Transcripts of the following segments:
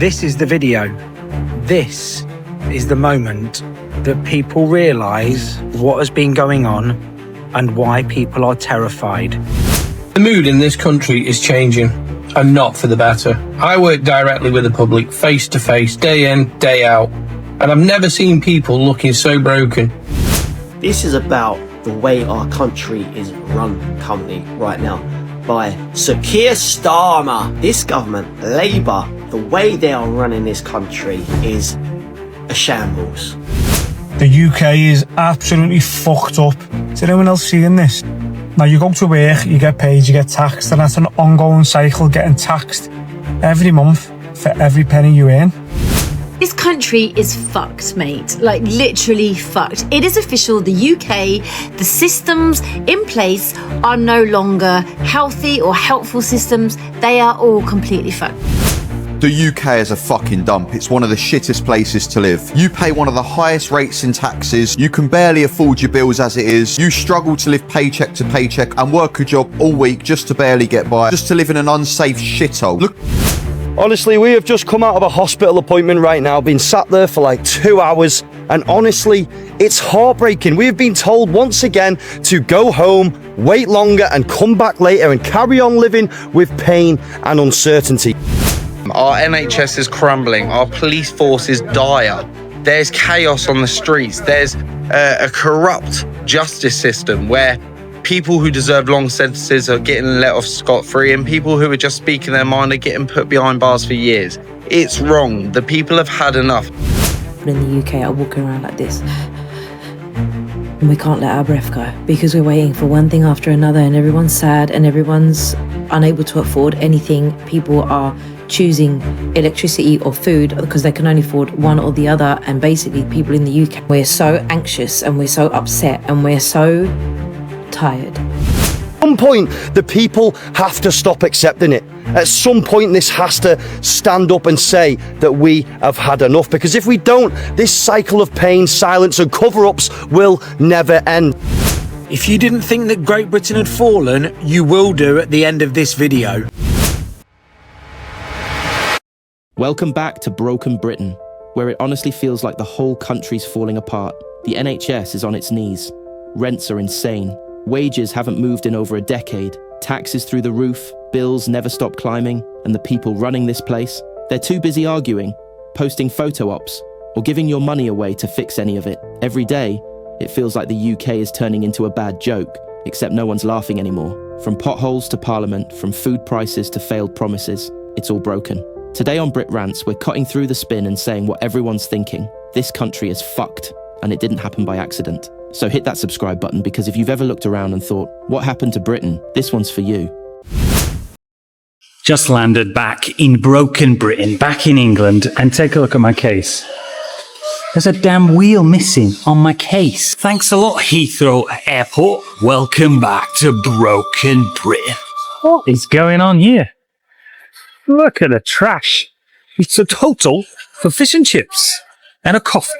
This is the video. This is the moment that people realise what has been going on and why people are terrified. The mood in this country is changing, and not for the better. I work directly with the public, face to face, day in, day out, and I've never seen people looking so broken. This is about the way our country is run currently right now by Sir Keir Starmer. This government, Labour, the way they are running this country is a shambles. The UK is absolutely fucked up. Is anyone else seeing this? Now you go to work, you get paid, you get taxed, and that's an ongoing cycle, getting taxed every month for every penny you earn. This country is fucked, mate. Like, literally fucked. It is official, the UK, the systems in place are no longer healthy or helpful systems. They are all completely fucked. The UK is a fucking dump. It's one of the shittest places to live. You pay one of the highest rates in taxes. You can barely afford your bills as it is. You struggle to live paycheck to paycheck and work a job all week just to barely get by. Just to live in an unsafe shithole. Look. Honestly, we have just come out of a hospital appointment right now, been sat there for like 2 hours, and honestly, it's heartbreaking. We've been told once again to go home, wait longer, and come back later and carry on living with pain and uncertainty. Our NHS is crumbling. Our police force is dire. There's chaos on the streets. There's a corrupt justice system where people who deserve long sentences are getting let off scot-free and people who are just speaking their mind are getting put behind bars for years. It's wrong. The people have had enough. In the UK are walking around like this. And we can't let our breath go because we're waiting for one thing after another, and everyone's sad and everyone's unable to afford anything. People are choosing electricity or food because they can only afford one or the other. And basically people in the UK, we're so anxious and we're so upset and we're so tired. At some point, the people have to stop accepting it. At some point, this has to stand up and say that we have had enough, because if we don't, this cycle of pain, silence and cover-ups will never end. If you didn't think that Great Britain had fallen, you will do at the end of this video. Welcome back to Broken Britain, where it honestly feels like the whole country's falling apart. The NHS is on its knees. Rents are insane. Wages haven't moved in over a decade. Taxes through the roof, bills never stop climbing, and the people running this place, they're too busy arguing, posting photo ops, or giving your money away to fix any of it. Every day, it feels like the UK is turning into a bad joke, except no one's laughing anymore. From potholes to Parliament, from food prices to failed promises, it's all broken. Today on Brit Rants, we're cutting through the spin and saying what everyone's thinking. This country is fucked, and it didn't happen by accident. So hit that subscribe button, because if you've ever looked around and thought, what happened to Britain? This one's for you. Just landed back in Broken Britain, back in England, and take a look at my case. There's a damn wheel missing on my case. Thanks a lot, Heathrow Airport. Welcome back to Broken Britain. What is going on here? Look at the trash. It's a total for fish and chips and a coffee.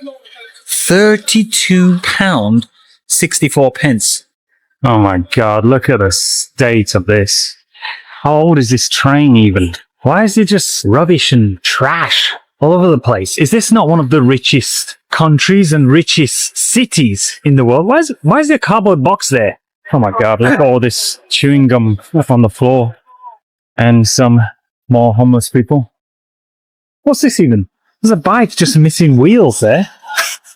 £32.64. Oh my God, look at the state of this. How old is this train even? Why is it just rubbish and trash all over the place? Is this not one of the richest countries and richest cities in the world? Why is there a cardboard box there? Oh my God, look at all this chewing gum on the floor. And some more homeless people. What's this even? There's a bike just missing wheels there.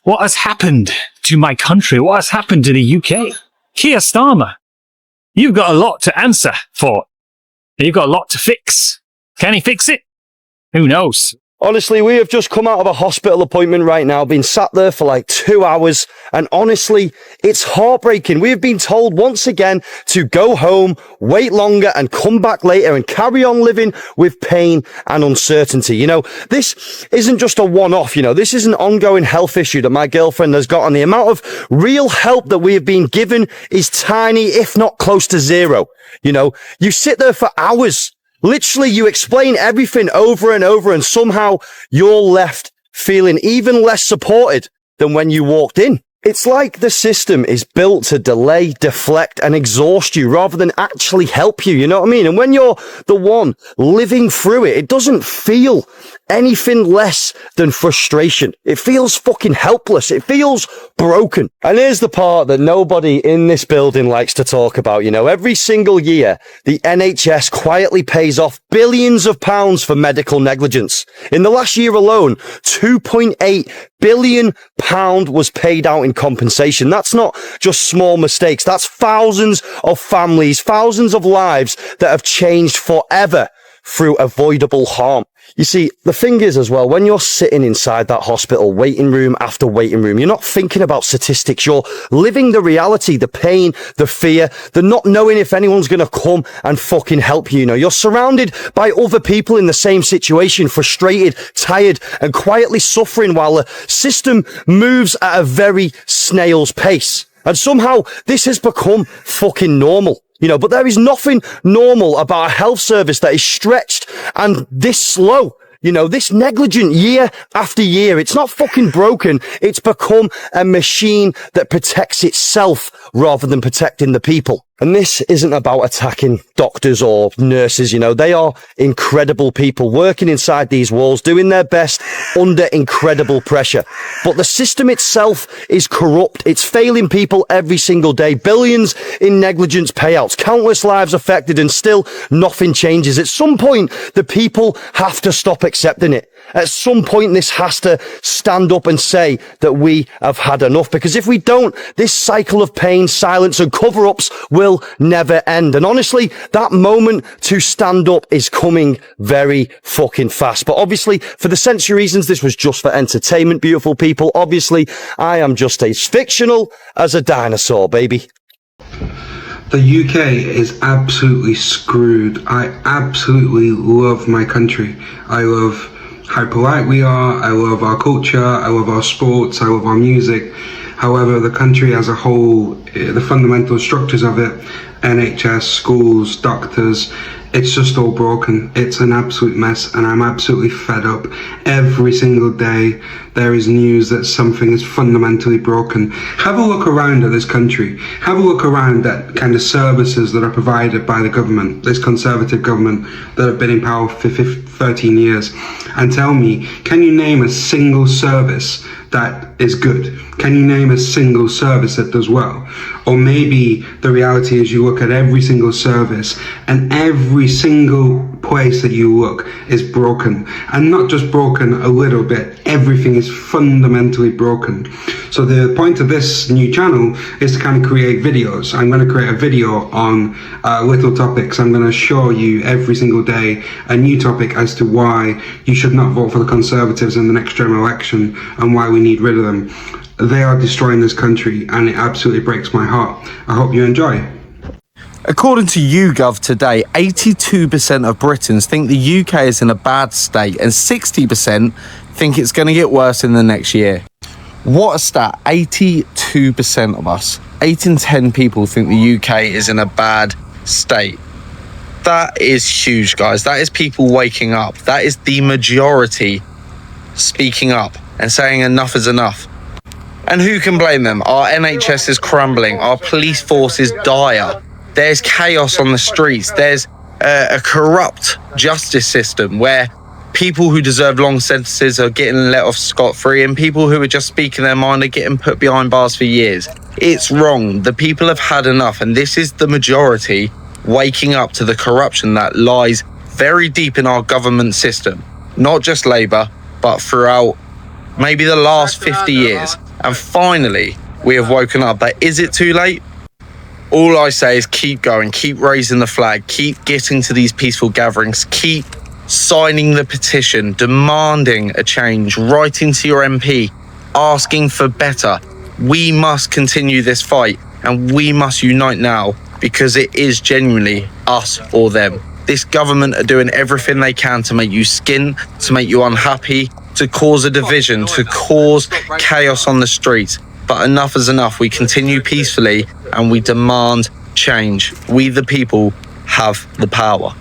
What has happened to my country? What has happened to the UK? Keir Starmer, you've got a lot to answer for. You've got a lot to fix. Can he fix it? Who knows? Honestly, we have just come out of a hospital appointment right now, been sat there for like 2 hours, and honestly, it's heartbreaking. We have been told once again to go home, wait longer, and come back later and carry on living with pain and uncertainty. You know, this isn't just a one-off, you know, this is an ongoing health issue that my girlfriend has got, and the amount of real help that we have been given is tiny, if not close to zero. You know, you sit there for hours. Literally, you explain everything over and over, and somehow you're left feeling even less supported than when you walked in. It's like the system is built to delay, deflect, and exhaust you rather than actually help you, you know what I mean? And when you're the one living through it, it doesn't feel anything less than frustration. It feels fucking helpless. It feels broken. And here's the part that nobody in this building likes to talk about. You know, every single year, the NHS quietly pays off billions of pounds for medical negligence. In the last year alone, £2.8 billion was paid out in compensation. That's not just small mistakes. That's thousands of families, thousands of lives that have changed forever through avoidable harm. You see, the thing is as well, when you're sitting inside that hospital, waiting room after waiting room, you're not thinking about statistics. You're living the reality, the pain, the fear, the not knowing if anyone's going to come and fucking help you. You know, you're surrounded by other people in the same situation, frustrated, tired, and quietly suffering while the system moves at a very snail's pace. And somehow this has become fucking normal. You know, but there is nothing normal about a health service that is stretched and this slow. You know, this negligent year after year. It's not fucking broken. It's become a machine that protects itself rather than protecting the people. And this isn't about attacking doctors or nurses, you know. They are incredible people working inside these walls, doing their best under incredible pressure. But the system itself is corrupt. It's failing people every single day. Billions in negligence payouts, countless lives affected, and still nothing changes. At some point, the people have to stop accepting it. At some point, this has to stand up and say that we have had enough. Because if we don't, this cycle of pain, silence, and cover-ups will never end. And honestly, that moment to stand up is coming very fucking fast. But obviously, for the sensory reasons, this was just for entertainment, beautiful people. Obviously, I am just as fictional as a dinosaur, baby. The UK is absolutely screwed. I absolutely love my country. I love how polite we are. I love our culture. I love our sports. I love our music. However, the country as a whole, the fundamental structures of it, NHS, schools, doctors, it's just all broken. It's an absolute mess, and I'm absolutely fed up. Every single day there is news that something is fundamentally broken. Have a look around at this country. Have a look around at kind of services that are provided by the government, this Conservative government that have been in power for 13 years, and tell me, can you name a single service that is good? Can you name a single service that does well? Or maybe the reality is you look at every single service and every single place that you look is broken, and not just broken a little bit, everything is fundamentally broken. So the point of this new channel is to kind of create videos. I'm going to create a video on little topics. I'm going to show you every single day a new topic as to why you should not vote for the Conservatives in the next general election and why we need rid of them. They are destroying this country, and it absolutely breaks my heart. I hope you enjoy. According to YouGov today, 82% of Britons think the UK is in a bad state, and 60% think it's going to get worse in the next year. What a stat. 82% of us, 8 in 10 people think the UK is in a bad state. That is huge, guys. That is people waking up. That is the majority speaking up and saying enough is enough. And who can blame them? Our NHS is crumbling. Our police force is dire. There's chaos on the streets. There's a corrupt justice system where people who deserve long sentences are getting let off scot-free, and people who are just speaking their mind are getting put behind bars for years. It's wrong. The people have had enough, and this is the majority waking up to the corruption that lies very deep in our government system. Not just Labour, but throughout maybe the last 50 years. And finally, we have woken up. But is it too late? All I say is keep going, keep raising the flag, keep getting to these peaceful gatherings, keep signing the petition, demanding a change, writing to your MP, asking for better. We must continue this fight, and we must unite now, because it is genuinely us or them. This government are doing everything they can to make you skin, to make you unhappy, to cause a division, to cause chaos on the streets. But enough is enough. We continue peacefully and we demand change. We, the people, have the power.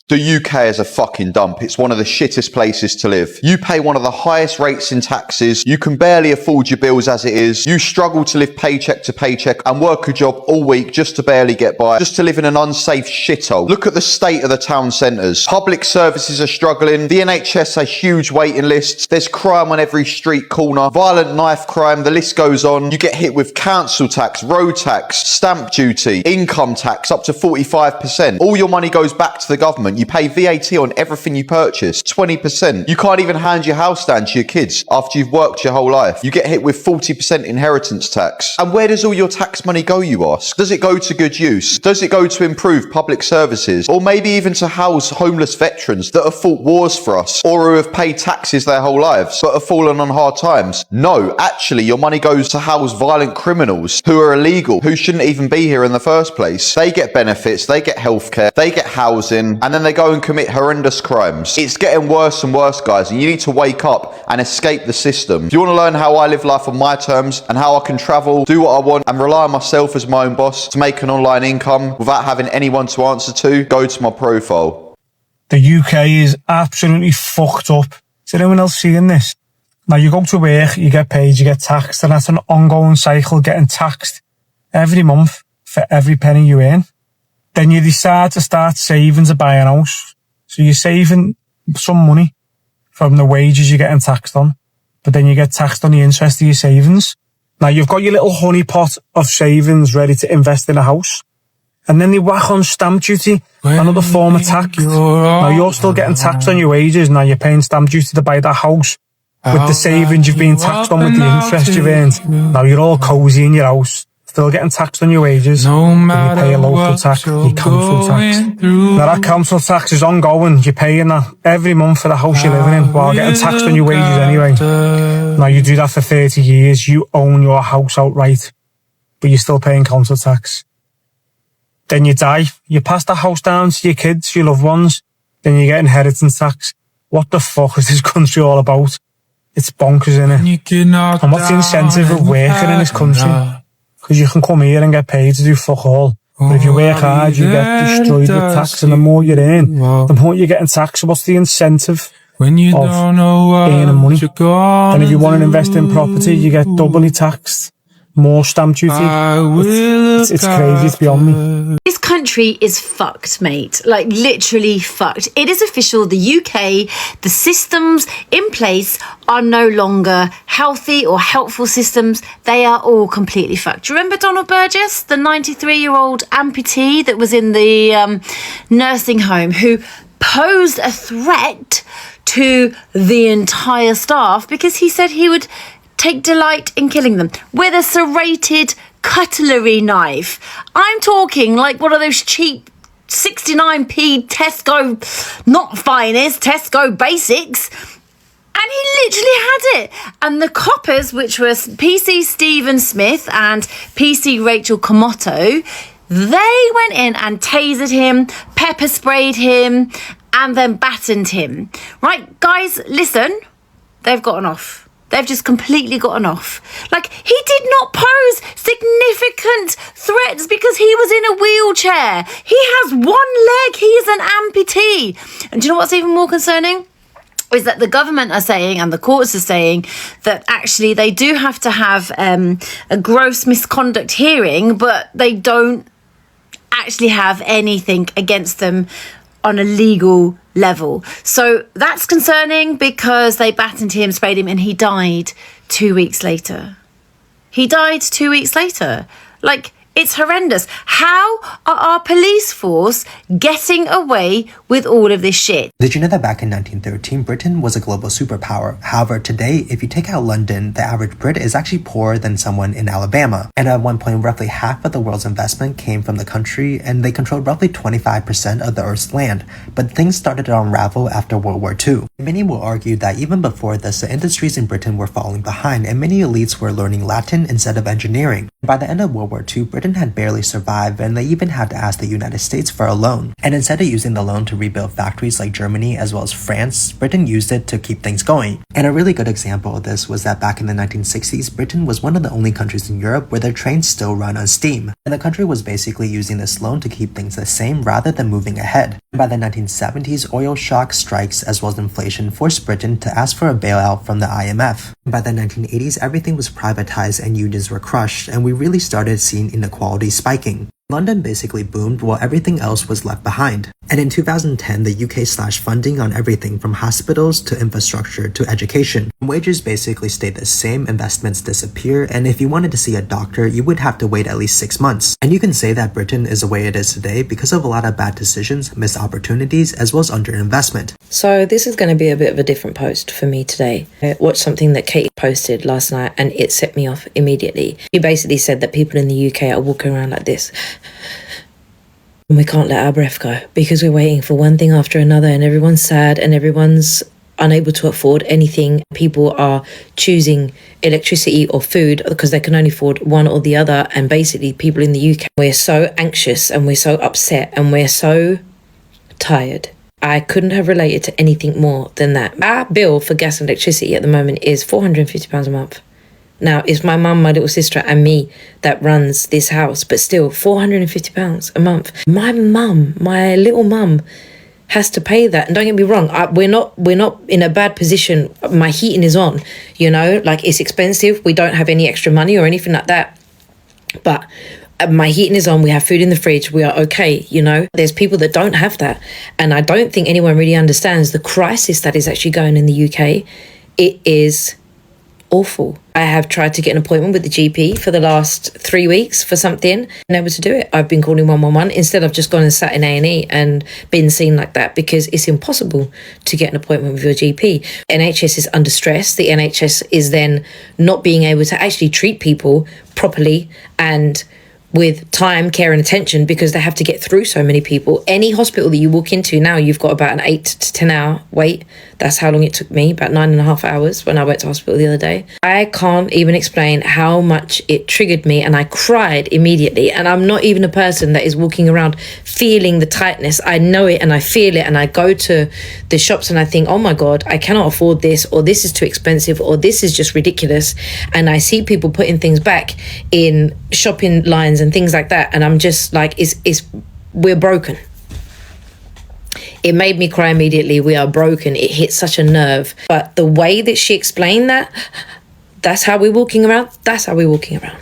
The UK is a fucking dump. It's one of the shittest places to live. You pay one of the highest rates in taxes. You can barely afford your bills as it is. You struggle to live paycheck to paycheck and work a job all week just to barely get by, just to live in an unsafe shithole. Look at the state of the town centres. Public services are struggling. The NHS has huge waiting lists. There's crime on every street corner. Violent knife crime. The list goes on. You get hit with council tax, road tax, stamp duty, income tax up to 45%. All your money goes back to the government. You pay VAT on everything you purchase, 20%. You can't even hand your house down to your kids after you've worked your whole life. You get hit with 40% inheritance tax. And where does all your tax money go, you ask? Does it go to good use? Does it go to improve public services? Or maybe even to house homeless veterans that have fought wars for us, or who have paid taxes their whole lives but have fallen on hard times? No, actually your money goes to house violent criminals who are illegal, who shouldn't even be here in the first place. They get benefits, they get healthcare, they get housing, and then they go and commit horrendous crimes. It's getting worse and worse, guys, and you need to wake up and escape the system. If you want to learn how I live life on my terms and how I can travel, do what I want, and rely on myself as my own boss to make an online income without having anyone to answer to, go to my profile. The UK is absolutely fucked up. Is anyone else seeing this? Now, you go to work, you get paid, you get taxed, and that's an ongoing cycle, getting taxed every month for every penny you earn. Then you decide to start saving to buy a house. So you're saving some money from the wages you're getting taxed on, but then you get taxed on the interest of your savings. Now, you've got your little honey pot of savings ready to invest in a house, and then they whack on stamp duty, another form of tax. Now, you're still getting taxed on your wages. Now, you're paying stamp duty to buy that house with the savings you've been taxed on with the interest you've earned. Now, you're all cozy in your house, still getting taxed on your wages, then you pay a local tax, your council tax. Now, that council tax is ongoing. You're paying that every month for the house you're living in while getting taxed on your wages anyway. Now, you do that for 30 years, you own your house outright, but you're still paying council tax. Then you die, you pass the house down to your kids, your loved ones, then you get inheritance tax. What the fuck is this country all about? It's bonkers, innit? And what's the incentive of working in this country? Because you can come here and get paid to do fuck all. But if you work hard, you get destroyed with tax, and the more you earn, the more you're getting taxed. So what's the incentive of earning money? And if you want to invest in property, you get doubly taxed. More stamp duty. It's crazy, it's beyond me. This country is fucked, mate. Like, literally fucked. It is official, the UK, the systems in place are no longer healthy or helpful systems. They are all completely fucked. Do you remember Donald Burgess, the 93-year-old amputee that was in the nursing home, who posed a threat to the entire staff because he said he would take delight in killing them with a serrated cutlery knife? I'm talking like one of those cheap 69p Tesco, not finest, Tesco basics. And he literally had it. And the coppers, which was PC Stephen Smith and PC Rachel Comoto, they went in and tasered him, pepper sprayed him, and then battened him. Right, guys, listen, they've gotten off. They've just completely gotten off. Like, he did not pose significant threats because he was in a wheelchair. He has one leg. He is an amputee. And do you know what's even more concerning? Is that the government are saying, and the courts are saying, that actually they do have to have a gross misconduct hearing, but they don't actually have anything against them on a legal level. So that's concerning because they battened him, sprayed him, and he died 2 weeks later. He died 2 weeks later. Like, it's horrendous. How are our police force getting away with all of this shit? Did you know that back in 1913, Britain was a global superpower? However, today, if you take out London, the average Brit is actually poorer than someone in Alabama. And at one point, roughly half of the world's investment came from the country, and they controlled roughly 25% of the Earth's land. But things started to unravel after World War II. Many will argue that even before this, the industries in Britain were falling behind, and many elites were learning Latin instead of engineering. By the end of World War II, Britain Britain had barely survived, and they even had to ask the United States for a loan. And instead of using the loan to rebuild factories like Germany as well as France, Britain used it to keep things going. And a really good example of this was that back in the 1960s, Britain was one of the only countries in Europe where their trains still run on steam. And the country was basically using this loan to keep things the same rather than moving ahead. And by the 1970s, oil shock, strikes, as well as inflation forced Britain to ask for a bailout from the IMF. By the 1980s, everything was privatized and unions were crushed, and we really started seeing inequality spiking. London basically boomed while everything else was left behind. And in 2010, the UK slashed funding on everything from hospitals to infrastructure to education. Wages basically stayed the same, investments disappear, and if you wanted to see a doctor, you would have to wait at least 6 months. And you can say that Britain is the way it is today because of a lot of bad decisions, missed opportunities, as well as underinvestment. So this is going to be a bit of a different post for me today. I watched something that Kate posted last night and it set me off immediately. She basically said that people in the UK are walking around like this. And we can't let our breath go because we're waiting for one thing after another and everyone's sad and everyone's unable to afford anything. People are choosing electricity or food because they can only afford one or the other. And basically people in the UK, we're so anxious and we're so upset and we're so tired. I couldn't have related to anything more than that. Our bill for gas and electricity at the moment is £450 a month. Now, it's my mum, my little sister and me that runs this house, but still £450 a month. My mum, my little mum, has to pay that. And don't get me wrong, we're not in a bad position. My heating is on, you know, like it's expensive. We don't have any extra money or anything like that. But my heating is on, we have food in the fridge, we are okay, you know. There's people that don't have that. And I don't think anyone really understands the crisis that is actually going in the UK. It is awful. I have tried to get an appointment with the GP for the last 3 weeks for something, unable to do it. I've been calling 111 instead of just gone and sat in A&E and been seen like that because it's impossible to get an appointment with your GP. NHS is under stress. The NHS is then not being able to actually treat people properly and with time, care and attention because they have to get through so many people. Any hospital that you walk into now, you've got about an 8 to 10 hour wait. That's how long it took me, about 9.5 hours when I went to hospital the other day. I can't even explain how much it triggered me and I cried immediately. And I'm not even a person that is walking around feeling the tightness. I know it and I feel it and I go to the shops and I think, oh my God, I cannot afford this, or this is too expensive, or this is just ridiculous. And I see people putting things back in shopping lines and things like that, and I'm just like, we're broken. It made me cry immediately. We are broken. It hit such a nerve. But the way that she explained that, that's how we're walking around. That's how we're walking around.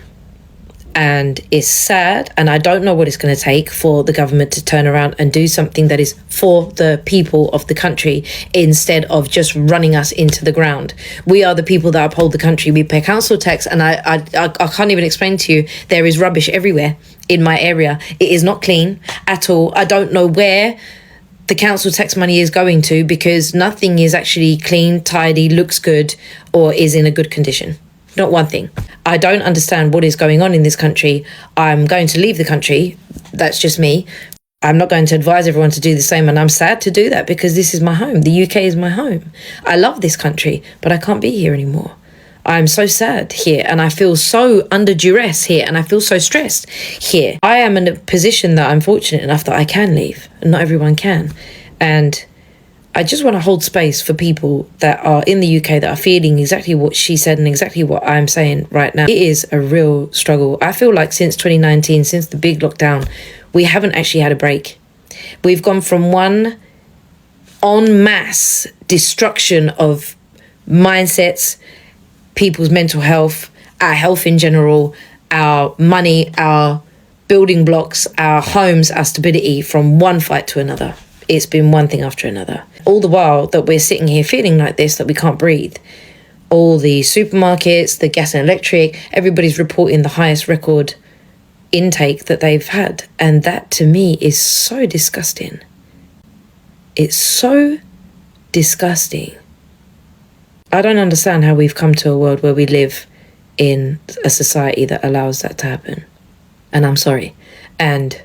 And it's sad, and I don't know what it's going to take for the government to turn around and do something that is for the people of the country instead of just running us into the ground. We are the people that uphold the country. We pay council tax, and I can't even explain to you, there is rubbish everywhere in my area. It is not clean at all. I don't know where the council tax money is going to because nothing is actually clean, tidy, looks good, or is in a good condition. Not one thing. I don't understand what is going on in this country. I'm going to leave the country. That's just me. I'm not going to advise everyone to do the same, and I'm sad to do that because this is my home. The UK is my home. I love this country, but I can't be here anymore. I'm so sad here, and I feel so under duress here, and I feel so stressed here. I am in a position that I'm fortunate enough that I can leave, and not everyone can. And I just want to hold space for people that are in the UK that are feeling exactly what she said and exactly what I'm saying right now. It is a real struggle. I feel like since 2019, since the big lockdown, we haven't actually had a break. We've gone from one en masse destruction of mindsets, people's mental health, our health in general, our money, our building blocks, our homes, our stability, from one fight to another. It's been one thing after another. All the while that we're sitting here feeling like this, that we can't breathe. All the supermarkets, the gas and electric, everybody's reporting the highest record intake that they've had. And that to me is so disgusting. It's so disgusting. I don't understand how we've come to a world where we live in a society that allows that to happen. And I'm sorry. And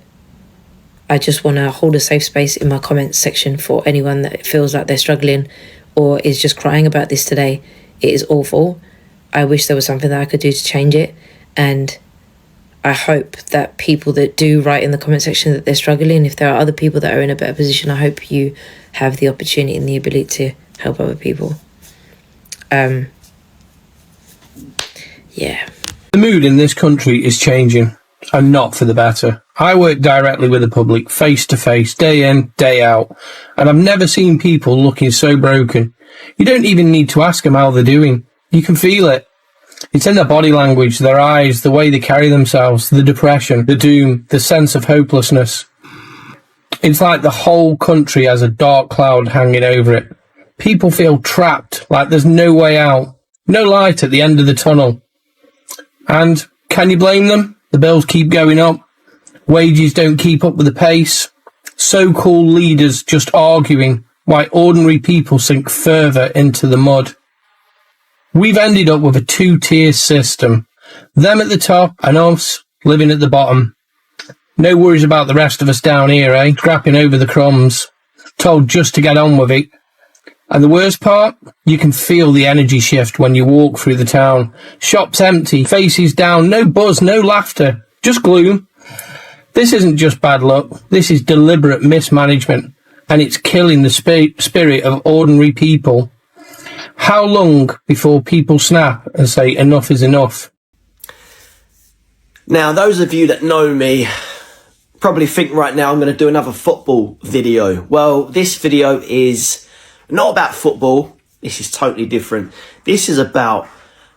I just want to hold a safe space in my comments section for anyone that feels like they're struggling or is just crying about this today. It is awful. I wish there was something that I could do to change it. And I hope that people that do write in the comment section that they're struggling, if there are other people that are in a better position, I hope you have the opportunity and the ability to help other people. Yeah. The mood in this country is changing, and not for the better. I work directly with the public, face to face, day in, day out, and I've never seen people looking so broken. You don't even need to ask them how they're doing. You can feel it. It's in their body language, their eyes, the way they carry themselves, the depression, the doom, the sense of hopelessness. It's like the whole country has a dark cloud hanging over it. People feel trapped, like there's no way out, no light at the end of the tunnel. And can you blame them? The bills keep going up. Wages don't keep up with the pace. So-called leaders just arguing why ordinary people sink further into the mud. We've ended up with a two-tier system. Them at the top and us living at the bottom. No worries about the rest of us down here, eh? Scrapping over the crumbs. Told just to get on with it. And the worst part? You can feel the energy shift when you walk through the town. Shops empty, faces down, no buzz, no laughter, just gloom. This isn't just bad luck, this is deliberate mismanagement, and it's killing the spirit of ordinary people. How long before people snap and say enough is enough? Now, those of you that know me probably think right now I'm going to do another football video. Well, this video is not about football. This is totally different. This is about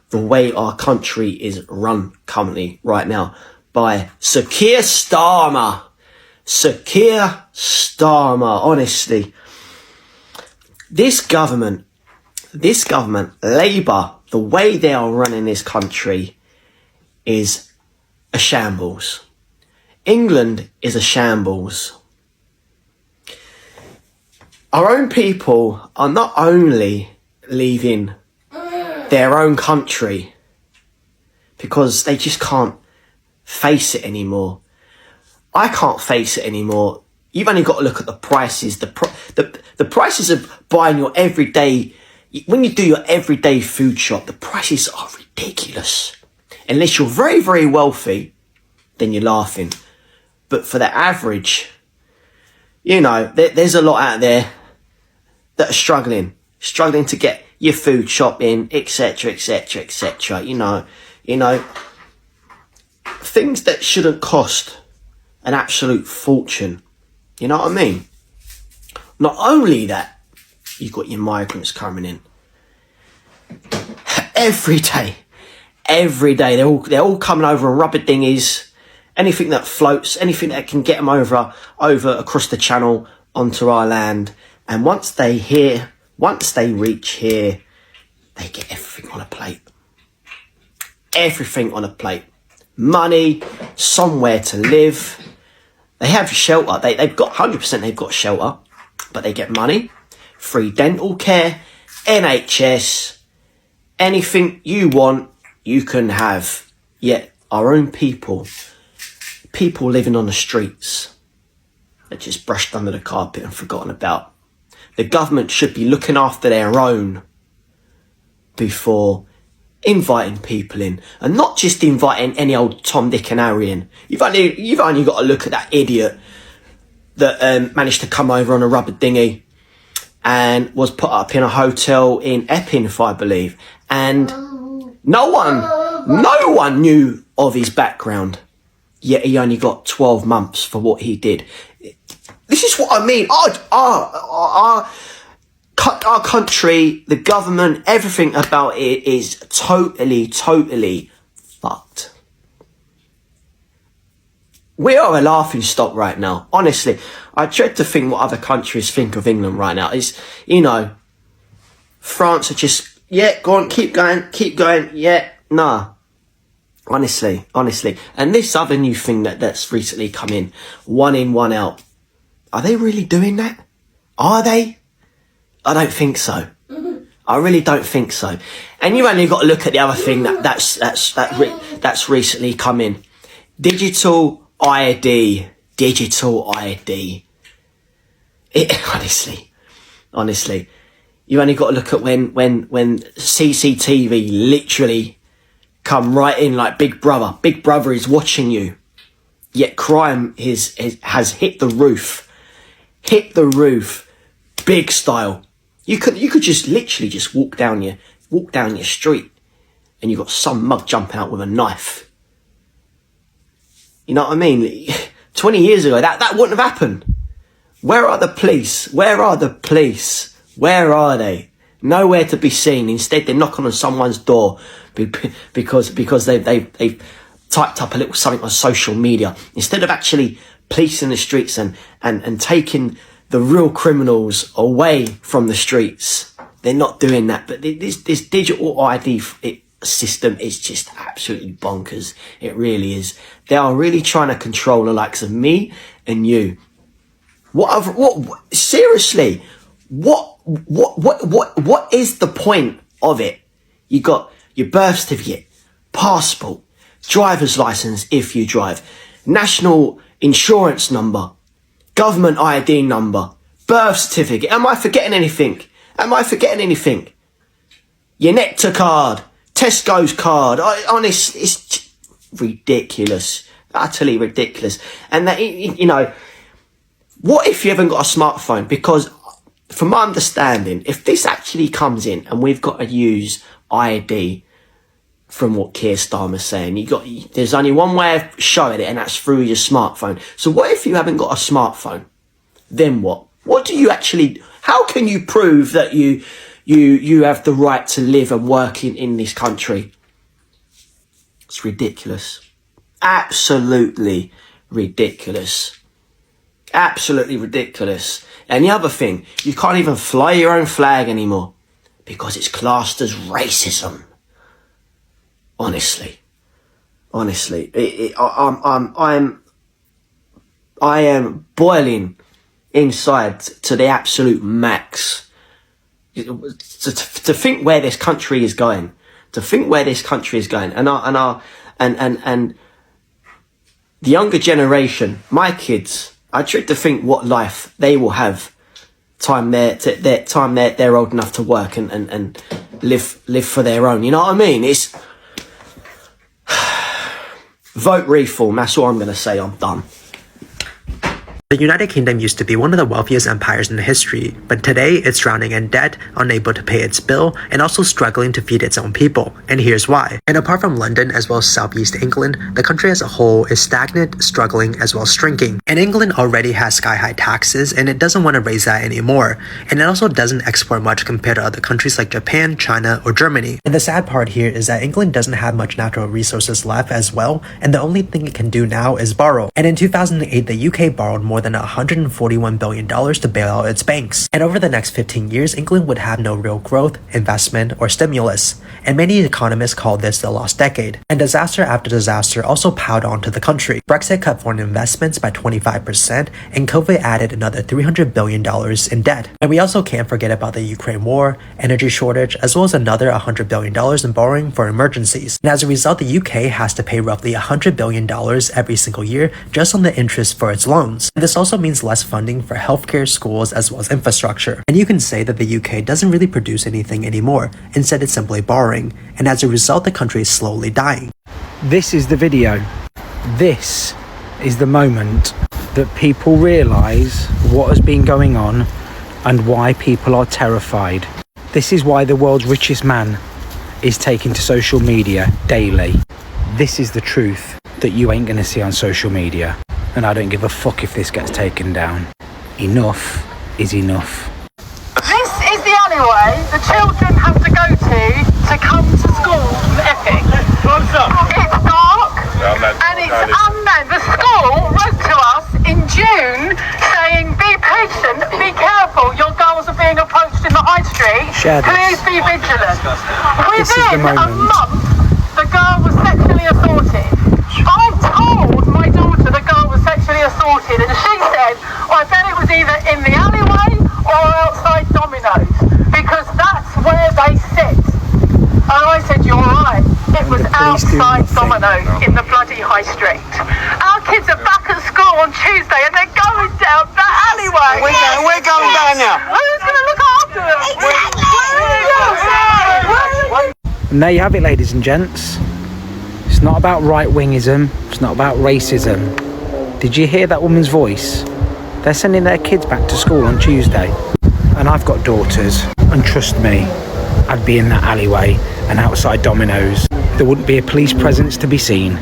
the way our country is run currently right now by Sir Keir Starmer. Sir Keir Starmer, honestly. This government, Labour, the way they are running this country is a shambles. England is a shambles. Our own people are not only leaving their own country because they just can't face it anymore. I can't face it anymore. You've only got to look at the prices. The prices of buying your everyday, when you do your everyday food shop, the prices are ridiculous. Unless you're very, very wealthy, then you're laughing. But for the average, you know, there's a lot out there that are struggling to get your food shopping, etc., etc., etc. You know, things that shouldn't cost an absolute fortune. You know what I mean? Not only that, you've got your migrants coming in every day. They're all coming over on rubber dinghies, anything that floats, anything that can get them over across the channel onto our land. And once they reach here, they get everything on a plate. Everything on a plate. Money, somewhere to live. They have shelter. They've got 100%. They've got shelter, but they get money, free dental care, NHS, anything you want, you can have. Yet our own people living on the streets, are just brushed under the carpet and forgotten about. The government should be looking after their own before inviting people in, and not just inviting any old Tom, Dick and Harry in. You've only got to look at that idiot that managed to come over on a rubber dinghy and was put up in a hotel in Epping, if I believe, and no one knew of his background, yet he only got 12 months for what he did. This is what I mean. Our country, the government, everything about it is totally fucked. We are a laughing stock right now. Honestly, I dread to think what other countries think of England right now. Is, you know, France are just, yeah, go on, keep going, yeah, nah. Honestly. And this other new thing that's recently come in, 1 in, 1 out. Are they really doing that? Are they? I don't think so. I really don't think so. And you only got to look at the other thing that's recently come in. Digital ID. Honestly, you only got to look at when CCTV literally come right in like Big Brother. Big Brother is watching you. Yet crime has hit the roof. Hit the roof. Big style. You could just literally just walk down your street and you got some mug jumping out with a knife. You know what I mean? 20 years ago, that wouldn't have happened. Where are the police? Where are the police? Where are they? Nowhere to be seen. Instead, they're knocking on someone's door because they've typed up a little something on social media. Instead of actually policing the streets and taking the real criminals away from the streets, they're not doing that. But this digital ID system is just absolutely bonkers. It really is. They are really trying to control the likes of me and you. Seriously, what is the point of it? You got your birth certificate, passport, driver's license if you drive, national insurance number, government ID number, birth certificate. Am I forgetting anything? Your Nectar card, Tesco's card. Honestly, it's ridiculous. Utterly ridiculous. And that, you know, what if you haven't got a smartphone? Because from my understanding, if this actually comes in and we've got to use ID from what Keir Starmer's saying, there's only one way of showing it, and that's through your smartphone. So what if you haven't got a smartphone? Then what? What do you actually, how can you prove that you have the right to live and work in this country? It's ridiculous. Absolutely ridiculous. Absolutely ridiculous. And the other thing, you can't even fly your own flag anymore because it's classed as racism. Honestly, I am boiling inside to the absolute max. To think where this country is going. And the younger generation, my kids, I dread to think what life they will have time they're old enough to work and live for their own. You know what I mean? It's vote reform. That's all I'm going to say. I'm done. The United Kingdom used to be one of the wealthiest empires in history, but today it's drowning in debt, unable to pay its bill, and also struggling to feed its own people. And here's why. And apart from London as well as southeast England, the country as a whole is stagnant, struggling, as well as shrinking. And England already has sky-high taxes, and it doesn't want to raise that anymore. And it also doesn't export much compared to other countries like Japan, China, or Germany. And the sad part here is that England doesn't have much natural resources left as well, and the only thing it can do now is borrow. And in 2008, the UK borrowed more than $141 billion to bail out its banks. And over the next 15 years, England would have no real growth, investment, or stimulus. And many economists call this the lost decade. And disaster after disaster also piled onto the country. Brexit cut foreign investments by 25%, and COVID added another $300 billion in debt. And we also can't forget about the Ukraine war, energy shortage, as well as another $100 billion in borrowing for emergencies. And as a result, the UK has to pay roughly $100 billion every single year just on the interest for its loans. And this also means less funding for healthcare, schools, as well as infrastructure. And you can say that the UK doesn't really produce anything anymore. Instead, it's simply borrowing. And as a result, the country is slowly dying. This is the video. This is the moment that people realise what has been going on and why people are terrified. This is why the world's richest man is taking to social media daily. This is the truth that you ain't gonna see on social media. And I don't give a fuck if this gets taken down. Enough is enough. This is the alleyway the children have to go to come to school from Epping. It's dark and it's unknown. The school wrote to us in June saying, be patient, be careful, your girls are being approached in the high street. Please be vigilant. Within a month, the girl was sexually assaulted. I told my daughter the girl was sexually assaulted, and she said, I bet it was either in the alleyway or outside Domino's, because that's where they sit. And I said, you're right, it was outside Domino's in the bloody high street. Our kids are back at school on Tuesday and they're going down that alleyway. We're going down now. Who's going to look after them? And there you have it, ladies and gents. It's not about right-wingism. It's not about racism. Did you hear that woman's voice? They're sending their kids back to school on Tuesday. And I've got daughters. And trust me, I'd be in that alleyway and outside Domino's. There wouldn't be a police presence to be seen.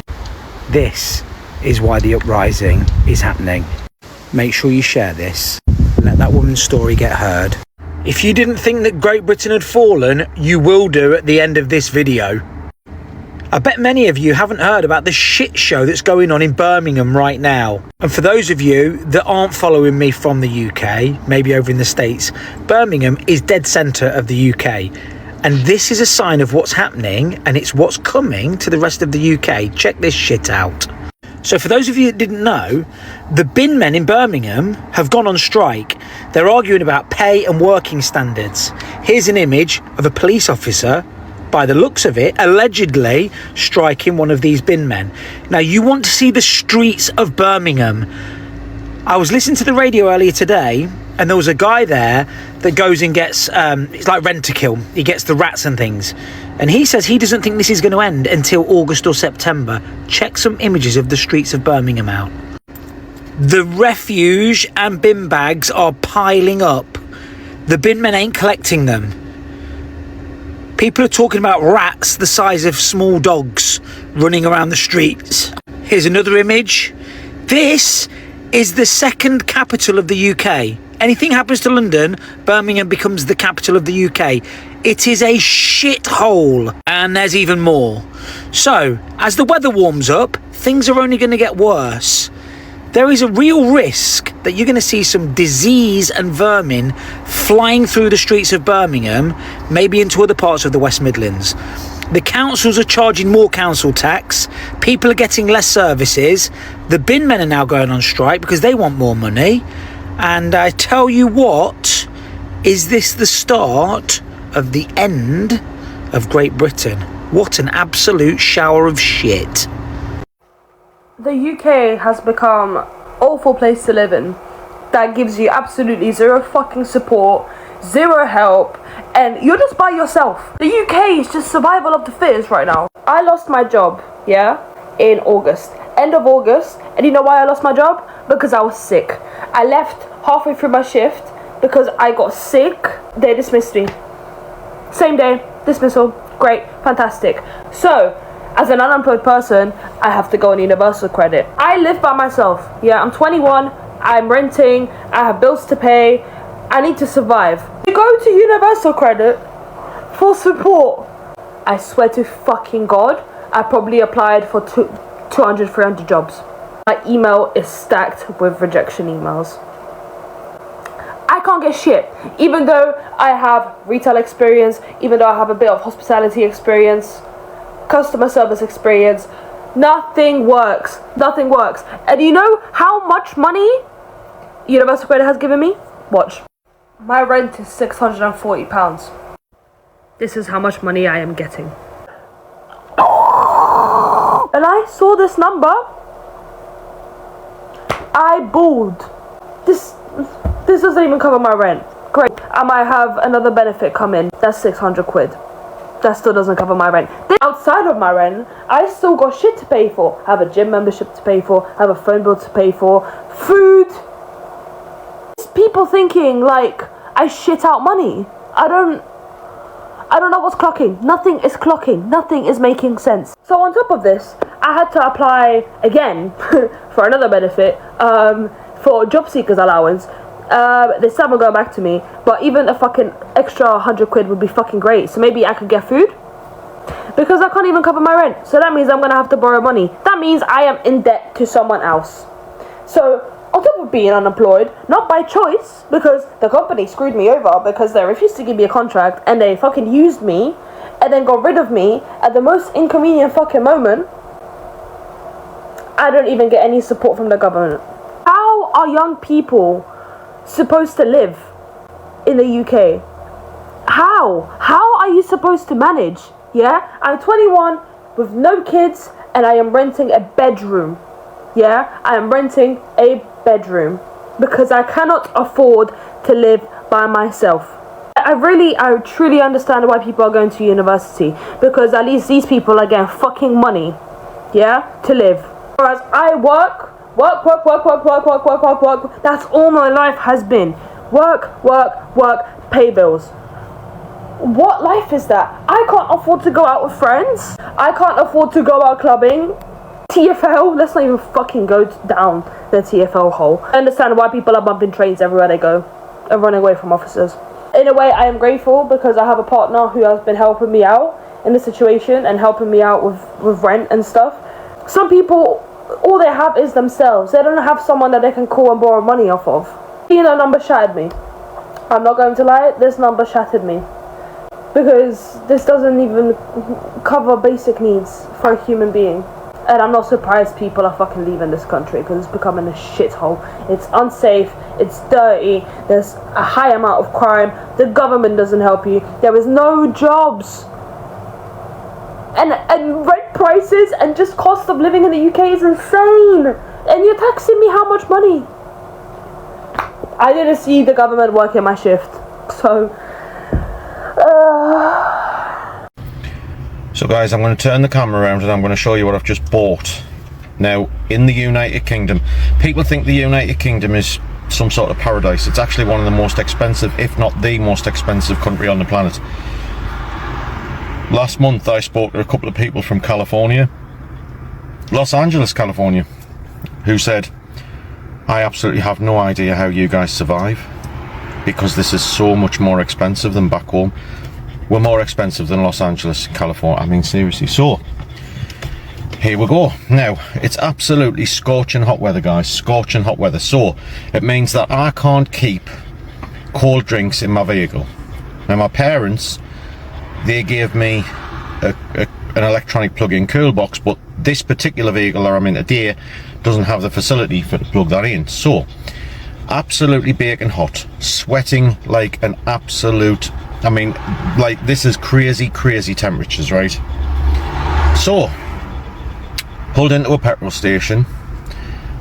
This is why the uprising is happening. Make sure you share this. Let that woman's story get heard. If you didn't think that Great Britain had fallen, you will do at the end of this video. I bet many of you haven't heard about the shit show that's going on in Birmingham right now. And for those of you that aren't following me from the UK, maybe over in the States, Birmingham is dead centre of the UK. And this is a sign of what's happening, and it's what's coming to the rest of the UK. Check this shit out. So for those of you that didn't know, the bin men in Birmingham have gone on strike. They're arguing about pay and working standards. Here's an image of a police officer, by the looks of it, allegedly striking one of these bin men. Now, you want to see the streets of Birmingham. I was listening to the radio earlier today, and there was a guy there that goes and gets, it's like rent-a-kill. He gets the rats and things. And he says he doesn't think this is going to end until August or September. Check some images of the streets of Birmingham out. The refuse and bin bags are piling up. The bin men ain't collecting them. People are talking about rats the size of small dogs running around the streets. Here's another image. This is the second capital of the UK. Anything happens to London, Birmingham becomes the capital of the UK. It is a shithole, and there's even more. So, as the weather warms up, things are only going to get worse. There is a real risk that you're going to see some disease and vermin flying through the streets of Birmingham, maybe into other parts of the West Midlands. The councils are charging more council tax. People are getting less services. The bin men are now going on strike because they want more money. And I tell you what, is this the start of the end of Great Britain? What an absolute shower of shit. The UK has become an awful place to live in that gives you absolutely zero fucking support, zero help, and you're just by yourself. The UK is just survival of the fittest right now. I lost my job, in August. End of August. And you know why I lost my job? Because I was sick. I left halfway through my shift because I got sick. They dismissed me. Same day, dismissal. Great, fantastic. So, as an unemployed person, I have to go on universal credit. I live by myself. I'm 21, I'm renting, I have bills to pay, I need to survive. You go to universal credit for support. I swear to fucking God, I probably applied for 200, 300 jobs. My email is stacked with rejection emails. I can't get shit, even though I have retail experience, even though I have a bit of hospitality experience, customer service experience. Nothing works. Nothing works. And you know how much money Universal Credit has given me? Watch. My rent is £640. This is how much money I am getting. And I saw this number. I bawled. This doesn't even cover my rent. Great. I might have another benefit come in. That's 600 quid. That still doesn't cover my rent. Outside of my rent, I still got shit to pay for. I have a gym membership to pay for. I have a phone bill to pay for. Food. People thinking like I shit out money. I don't know what's clocking. Nothing is clocking. Nothing is making sense. So on top of this, I had to apply again for another benefit for job seekers allowance. They still haven't gone back to me, but even a fucking extra 100 quid would be fucking great. So maybe I could get food, because I can't even cover my rent. So that means I'm gonna have to borrow money. That means I am in debt to someone else. So on top of being unemployed, not by choice, because the company screwed me over because they refused to give me a contract and they fucking used me and then got rid of me at the most inconvenient fucking moment, I don't even get any support from the government. How are young people supposed to live in the UK? How are you supposed to manage? I'm 21 with no kids and I am renting a bedroom. I am renting a bedroom because I cannot afford to live by myself. I truly understand why people are going to university, because at least these people are getting fucking money. yeah, to live. Whereas I work. That's all my life has been. Work, pay bills. What life is that? I can't afford to go out with friends. I can't afford to go out clubbing. TFL, let's not even fucking go down the TFL hole. I understand why people are bumping trains everywhere they go and running away from officers. In a way, I am grateful because I have a partner who has been helping me out in the situation and helping me out with rent and stuff. Some people, all they have is themselves. They don't have someone that they can call and borrow money off of. You know, number shattered me. I'm not going to lie, this number shattered me. Because this doesn't even cover basic needs for a human being. And I'm not surprised people are fucking leaving this country because it's becoming a shithole. It's unsafe, it's dirty, there's a high amount of crime, the government doesn't help you, there is no jobs. And rent prices and just cost of living in the UK is insane. And you're taxing me how much money? I didn't see the government working my shift, so... So guys, I'm going to turn the camera around and I'm going to show you what I've just bought. Now, in the United Kingdom, people think the United Kingdom is some sort of paradise. It's actually one of the most expensive, if not the most expensive country on the planet. Last month I spoke to a couple of people from California, Los Angeles, California, who said, I absolutely have no idea how you guys survive because this is so much more expensive than back home. We're more expensive than Los Angeles, California. I mean, seriously. So, here we go. Now, it's absolutely scorching hot weather, guys. Scorching hot weather. So, it means that I can't keep cold drinks in my vehicle. Now, my parents, they gave me an electronic plug-in cool box, but this particular vehicle that I'm in today doesn't have the facility to plug that in. So, absolutely baking hot. Sweating like an absolute... I mean, like, this is crazy temperatures, right? So, pulled into a petrol station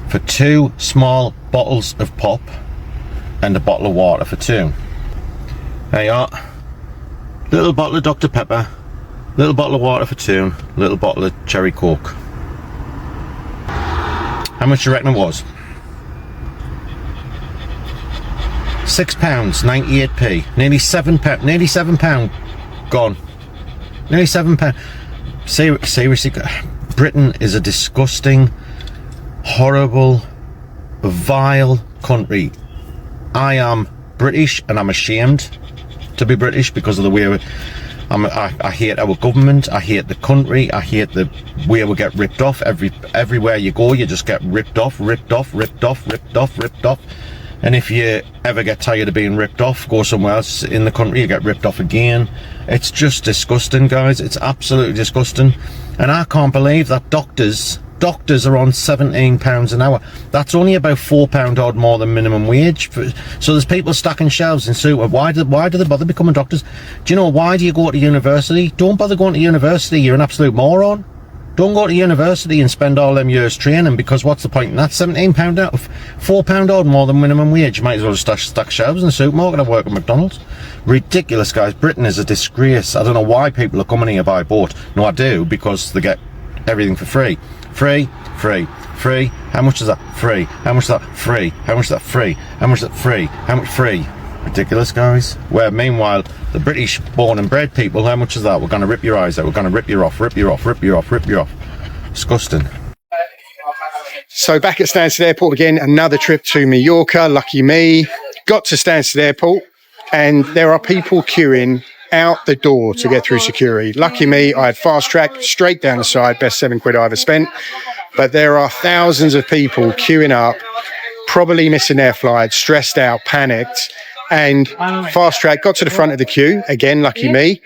for 2 small bottles of pop and a bottle of water for 2. There you are. Little bottle of Dr. Pepper, little bottle of water for 2, little bottle of cherry coke. How much do you reckon it was? £6.98p, nearly £7, nearly £7 gone, nearly £7. Seriously, Britain is a disgusting, horrible, vile country. I am British and I'm ashamed to be British because of the way I hate our government, I hate the country, I hate the way we get ripped off. Everywhere you go, you just get ripped off. And if you ever get tired of being ripped off, go somewhere else in the country, you get ripped off again. It's just disgusting, guys. It's absolutely disgusting. And I can't believe that doctors are on £17 an hour. That's only about £4 odd more than minimum wage. So there's people stacking shelves in super. Why do they bother becoming doctors? Do you know, why do you go to university? Don't bother going to university. You're an absolute moron. Don't go to university and spend all them years training, because what's the point in that? £17 out of £4 odd more than minimum wage. You might as well just stack shelves in the supermarket and work at McDonald's. Ridiculous, guys. Britain is a disgrace. I don't know why people are coming here by boat. No, I do, because they get everything for free. Free. How much is that? Free. How much is that? Free. How much is that? Free. How much is that? Free. How much? Free. Ridiculous, guys. Where meanwhile the British born and bred people, how much is that? We're going to rip your eyes out, we're going to rip you off. Disgusting. So back at Stansted Airport again, another trip to Mallorca. Lucky me, got to Stansted Airport and there are people queuing out the door to get through security. Lucky me, I had fast track straight down the side, best £7 I ever spent. But there are thousands of people queuing up, probably missing their flight, stressed out, panicked. And fast track got to the front of the queue, again, lucky me,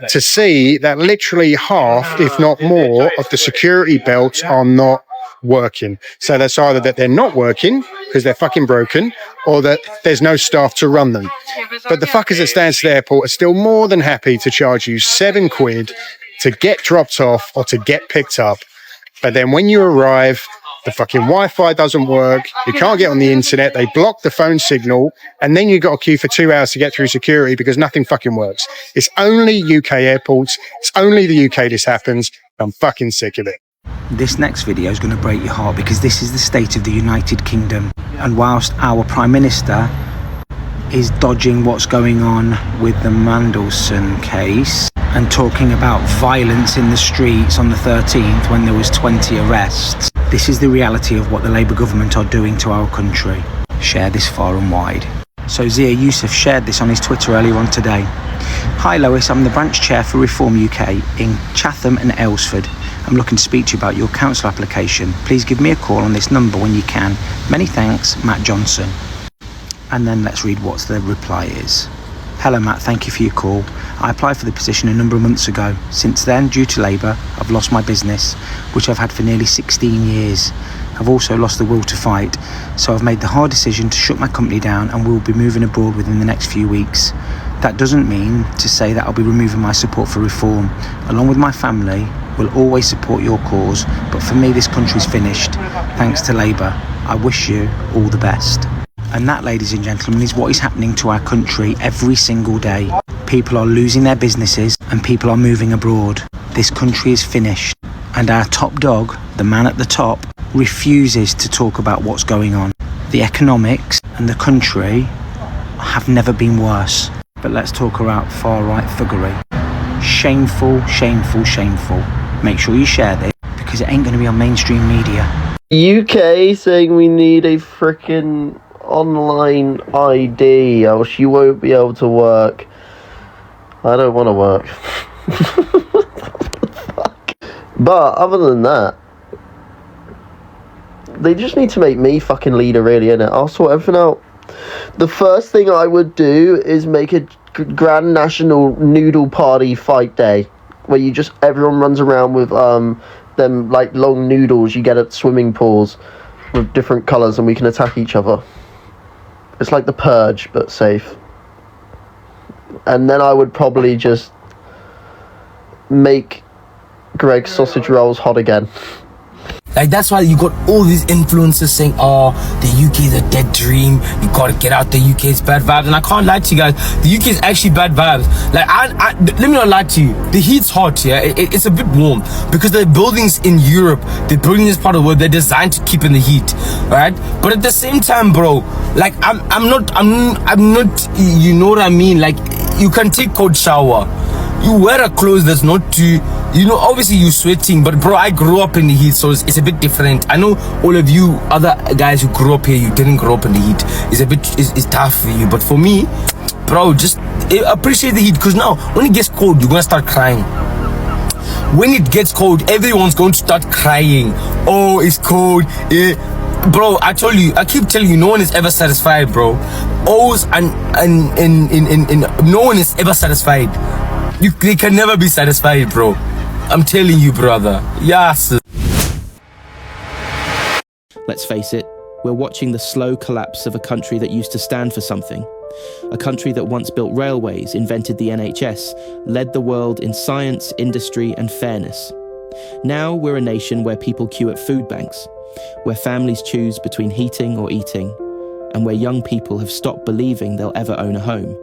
to see that literally half, if not more, of the security belts are not working. So that's either that they're not working because they're fucking broken, or that there's no staff to run them. But the fuckers at Stansted Airport are still more than happy to charge you £7 to get dropped off or to get picked up. But then when you arrive, the fucking Wi-Fi doesn't work, you can't get on the internet, they block the phone signal, and then you've got to queue for 2 hours to get through security because nothing fucking works. It's only UK airports, it's only the UK this happens. I'm fucking sick of it. This next video is going to break your heart because this is the state of the United Kingdom. And whilst our Prime Minister is dodging what's going on with the Mandelson case and talking about violence in the streets on the 13th when there was 20 arrests, this is the reality of what the Labour government are doing to our country. Share this far and wide. So Zia Youssef shared this on his Twitter earlier on today. Hi Lois, I'm the branch chair for Reform UK in Chatham and Aylesford. I'm looking to speak to you about your council application. Please give me a call on this number when you can. Many thanks, Matt Johnson. And then let's read what the reply is. Hello Matt, thank you for your call. I applied for the position a number of months ago. Since then, due to Labour, I've lost my business, which I've had for nearly 16 years. I've also lost the will to fight, so I've made the hard decision to shut my company down and will be moving abroad within the next few weeks. That doesn't mean to say that I'll be removing my support for reform. Along with my family, we'll always support your cause, but for me this country's finished. Thanks to Labour, I wish you all the best. And that, ladies and gentlemen, is what is happening to our country every single day. People are losing their businesses and people are moving abroad. This country is finished. And our top dog, the man at the top, refuses to talk about what's going on. The economics and the country have never been worse. But let's talk about far-right thuggery. Shameful, shameful, shameful. Make sure you share this because it ain't going to be on mainstream media. UK saying we need a frickin' online ID else you won't be able to work. I don't want to work. But other than that, they just need to make me fucking leader, really, innit? I'll sort everything out. The first thing I would do is make a grand national noodle party fight day where you just everyone runs around with them like long noodles you get at swimming pools with different colours and we can attack each other. It's like the Purge but safe. And then I would probably just make Greg's sausage rolls hot again. Like, that's why you got all these influencers saying, oh, the UK is a dead dream, you gotta get out, the UK is bad vibes. And I can't lie to you guys, the UK is actually bad vibes. Like, let me not lie to you, the heat's hot, yeah, it's a bit warm, because the buildings in Europe, the buildings in this part of the world, they're designed to keep in the heat, right? But at the same time, bro, like, I'm not, you know what I mean? Like, you can take cold shower, you wear a clothes that's not too, you know, obviously you're sweating, but bro, I grew up in the heat, so it's a bit different. I know all of you other guys who grew up here, you didn't grow up in the heat. It's tough for you, but for me, bro, just appreciate the heat, because now when it gets cold, you're gonna start crying. When it gets cold, everyone's going to start crying. Oh, it's cold. Bro, I keep telling you, no one is ever satisfied, bro. Always and no one is ever satisfied. They can never be satisfied, bro. I'm telling you, brother. Yes. Let's face it, we're watching the slow collapse of a country that used to stand for something. A country that once built railways, invented the NHS, led the world in science, industry, and fairness. Now we're a nation where people queue at food banks, where families choose between heating or eating, and where young people have stopped believing they'll ever own a home.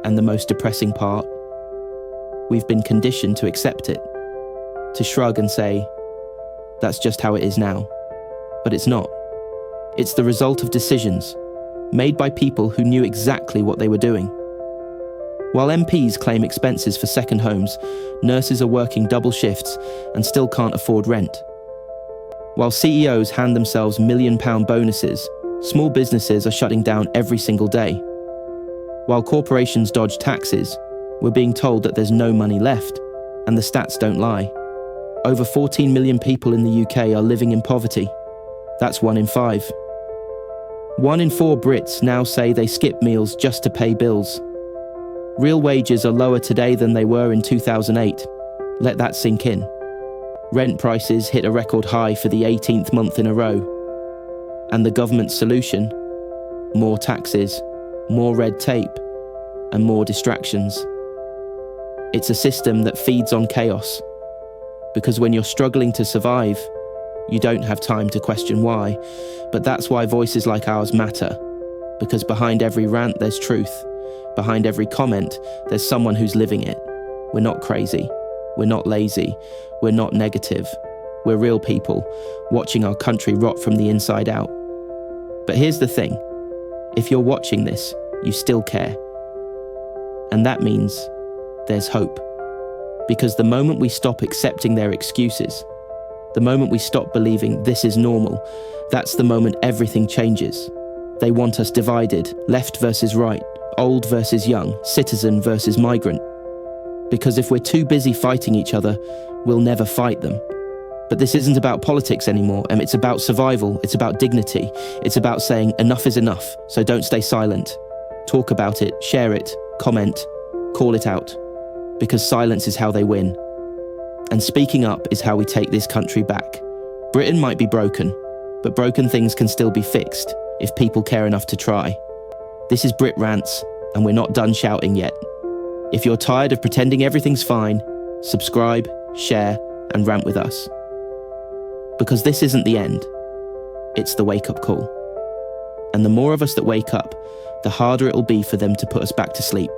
And the most depressing part, we've been conditioned to accept it, to shrug and say, that's just how it is now. But it's not. It's the result of decisions made by people who knew exactly what they were doing. While MPs claim expenses for second homes, nurses are working double shifts and still can't afford rent. While CEOs hand themselves £1,000,000 bonuses, small businesses are shutting down every single day. While corporations dodge taxes, we're being told that there's no money left, and the stats don't lie. Over 14 million people in the UK are living in poverty. That's 1 in 5. 1 in 4 Brits now say they skip meals just to pay bills. Real wages are lower today than they were in 2008. Let that sink in. Rent prices hit a record high for the 18th month in a row. And the government's solution? More taxes, more red tape, and more distractions. It's a system that feeds on chaos. Because when you're struggling to survive, you don't have time to question why. But that's why voices like ours matter. Because behind every rant, there's truth. Behind every comment, there's someone who's living it. We're not crazy. We're not lazy. We're not negative. We're real people, watching our country rot from the inside out. But here's the thing. If you're watching this, you still care. And that means there's hope. Because the moment we stop accepting their excuses, the moment we stop believing this is normal, that's the moment everything changes. They want us divided, left versus right, old versus young, citizen versus migrant. Because if we're too busy fighting each other, we'll never fight them. But this isn't about politics anymore, and it's about survival, it's about dignity, it's about saying enough is enough, so don't stay silent. Talk about it, share it, comment, call it out. Because silence is how they win. And speaking up is how we take this country back. Britain might be broken, but broken things can still be fixed if people care enough to try. This is Brit Rants, and we're not done shouting yet. If you're tired of pretending everything's fine, subscribe, share, and rant with us. Because this isn't the end, it's the wake-up call. And the more of us that wake up, the harder it'll be for them to put us back to sleep.